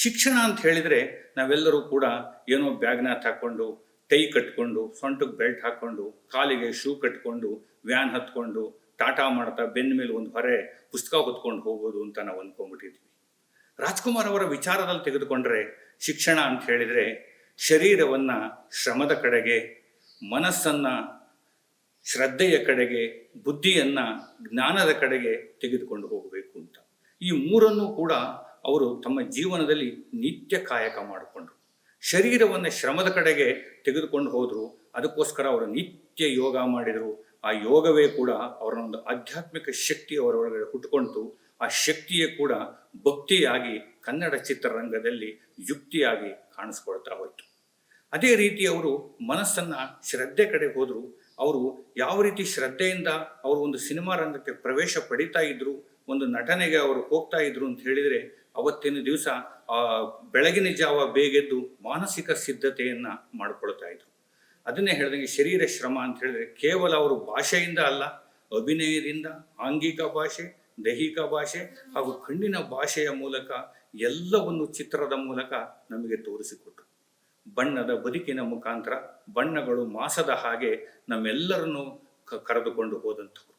ಶಿಕ್ಷಣ ಅಂತ ಹೇಳಿದರೆ ನಾವೆಲ್ಲರೂ ಕೂಡ ಏನೋ ಬ್ಯಾಗ್ನ ಹಾಕ್ಕೊಂಡು, ಟೈ ಕಟ್ಕೊಂಡು, ಸೊಂಟಕ್ಕೆ ಬೆಲ್ಟ್ ಹಾಕ್ಕೊಂಡು, ಕಾಲಿಗೆ ಶೂ ಕಟ್ಕೊಂಡು, ವ್ಯಾನ್ ಹತ್ಕೊಂಡು, ಟಾಟಾ ಮಾಡ್ತಾ ಬೆನ್ನ ಮೇಲೆ ಒಂದು ಹೊರೆ ಪುಸ್ತಕ ಹೊತ್ಕೊಂಡು ಹೋಗೋದು ಅಂತ ನಾವು ಅಂದ್ಕೊಂಡ್ಬಿಟ್ಟಿದ್ವಿ. ರಾಜ್ಕುಮಾರ್ ಅವರ ವಿಚಾರದಲ್ಲಿ ತೆಗೆದುಕೊಂಡ್ರೆ ಶಿಕ್ಷಣ ಅಂತ ಹೇಳಿದರೆ ಶರೀರವನ್ನು ಶ್ರಮದ ಕಡೆಗೆ, ಮನಸ್ಸನ್ನು ಶ್ರದ್ಧೆಯ ಕಡೆಗೆ, ಬುದ್ಧಿಯನ್ನು ಜ್ಞಾನದ ಕಡೆಗೆ ತೆಗೆದುಕೊಂಡು ಹೋಗಬೇಕು ಅಂತ. ಈ ಮೂರನ್ನು ಕೂಡ ಅವರು ತಮ್ಮ ಜೀವನದಲ್ಲಿ ನಿತ್ಯ ಕಾಯಕ ಮಾಡಿಕೊಂಡ್ರು. ಶರೀರವನ್ನು ಶ್ರಮದ ಕಡೆಗೆ ತೆಗೆದುಕೊಂಡು ಹೋದರು. ಅದಕ್ಕೋಸ್ಕರ ಅವರು ನಿತ್ಯ ಯೋಗ ಮಾಡಿದರು. ಆ ಯೋಗವೇ ಕೂಡ ಅವರ ಒಂದು ಆಧ್ಯಾತ್ಮಿಕ ಶಕ್ತಿ ಅವರೊಳಗಡೆ ಹುಟ್ಟುಕೊಂಡು, ಆ ಶಕ್ತಿಯೇ ಕೂಡ ಭಕ್ತಿಯಾಗಿ ಕನ್ನಡ ಚಿತ್ರರಂಗದಲ್ಲಿ ಯುಕ್ತಿಯಾಗಿ ಕಾಣಿಸ್ಕೊಳ್ತಾ ಹೋಯಿತು. ಅದೇ ರೀತಿ ಅವರು ಮನಸ್ಸನ್ನು ಶ್ರದ್ಧೆ ಕಡೆ ಹೋದರು. ಅವರು ಯಾವ ರೀತಿ ಶ್ರದ್ಧೆಯಿಂದ ಅವರು ಒಂದು ಸಿನಿಮಾ ರಂಗಕ್ಕೆ ಪ್ರವೇಶ ಪಡಿತಾ ಇದ್ರು, ಒಂದು ನಟನೆಗೆ ಅವರು ಹೋಗ್ತಾ ಇದ್ರು ಅಂತ ಹೇಳಿದರೆ, ಅವತ್ತಿನ ದಿವಸ ಬೆಳಗಿನ ಜಾವ ಬೇಗೆದ್ದು ಮಾನಸಿಕ ಸಿದ್ಧತೆಯನ್ನು ಮಾಡಿಕೊಳ್ತಾ ಇದ್ರು. ಅದನ್ನೇ ಹೇಳಿದಂಗೆ ಶರೀರ ಶ್ರಮ ಅಂತ ಹೇಳಿದ್ರೆ ಕೇವಲ ಅವರು ಭಾಷೆಯಿಂದ ಅಲ್ಲ, ಅಭಿನಯದಿಂದ, ಆಂಗಿಕ ಭಾಷೆ, ದೈಹಿಕ ಭಾಷೆ ಹಾಗೂ ಕಣ್ಣಿನ ಭಾಷೆಯ ಮೂಲಕ ಎಲ್ಲವನ್ನು ಚಿತ್ರದ ಮೂಲಕ ನಮಗೆ ತೋರಿಸಿಕೊಟ್ರು. ಬಣ್ಣದ ಬದುಕಿನ ಮುಖಾಂತರ ಬಣ್ಣಗಳು ಮಾಸದ ಹಾಗೆ ನಮ್ಮೆಲ್ಲರನ್ನು ಕರೆದುಕೊಂಡು ಹೋದಂಥವ್ರು.